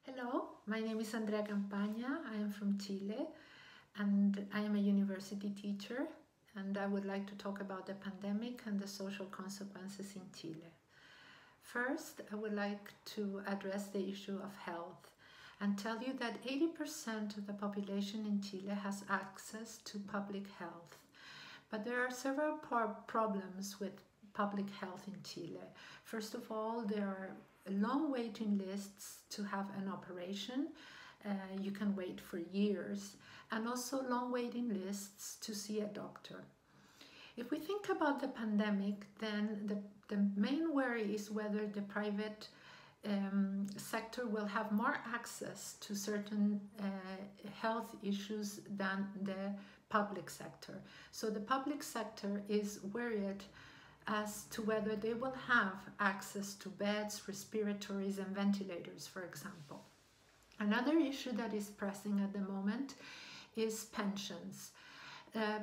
Hello, my name is Andrea Campaña. I am from Chile and I am a university teacher, and I would like to talk about the pandemic and the social consequences in Chile. First, I would like to address the issue of health and tell you that 80% of the population in Chile has access to public health. But there are several problems with public health in Chile. First of all, there are long waiting lists to have an operation. You can wait for years, and also long waiting lists to see a doctor. If we think about the pandemic, then the main worry is whether the private sector will have more access to certain health issues than the public sector. So the public sector is worried as to whether they will have access to beds, respiratories, and ventilators, for example. Another issue that is pressing at the moment is pensions.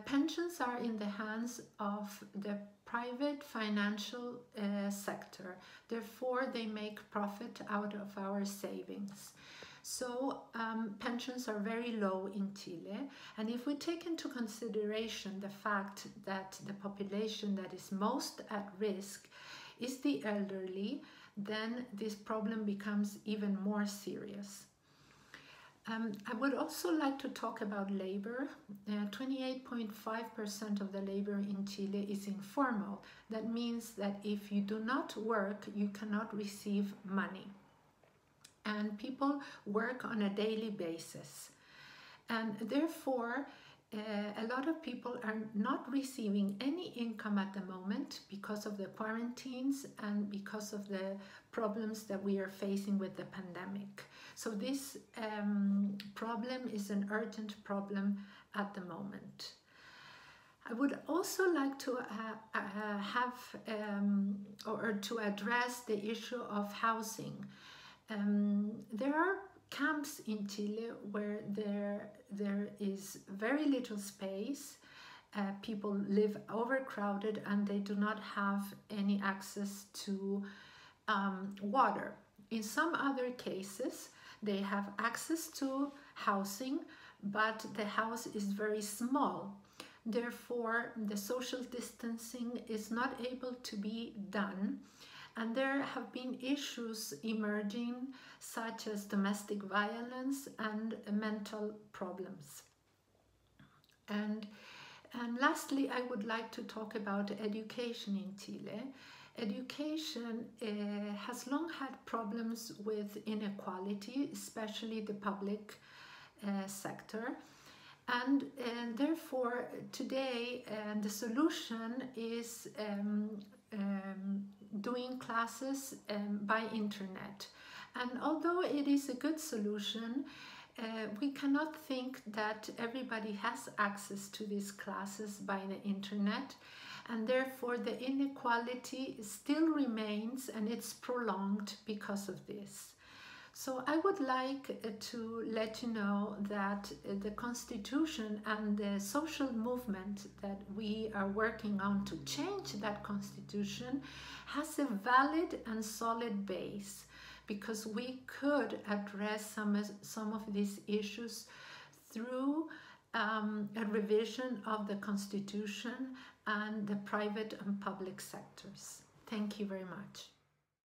Pensions are in the hands of the private financial sector. Therefore, they make profit out of our savings. So pensions are very low in Chile, and if we take into consideration the fact that the population that is most at risk is the elderly, then this problem becomes even more serious. I would also like to talk about labor. 28.5% of the labor in Chile is informal. That means that if you do not work, you cannot receive money. And people work on a daily basis. And therefore, a lot of people are not receiving any income at the moment because of the quarantines and because of the problems that we are facing with the pandemic. So this problem is an urgent problem at the moment. I would also like to to address the issue of housing. There are camps in Chile where there is very little space. People live overcrowded and they do not have any access to water. In some other cases, they have access to housing, but the house is very small. Therefore, the social distancing is not able to be done. And there have been issues emerging, such as domestic violence and mental problems. And lastly, I would like to talk about education in Chile. Education has long had problems with inequality, especially the public sector. And therefore, today, the solution is doing classes by internet. And although it is a good solution, we cannot think that everybody has access to these classes by the internet, and therefore the inequality still remains and it's prolonged because of this. So I would like to let you know that the Constitution and the social movement that we are working on to change that Constitution has a valid and solid base, because we could address some of these issues through a revision of the Constitution and the private and public sectors. Thank you very much.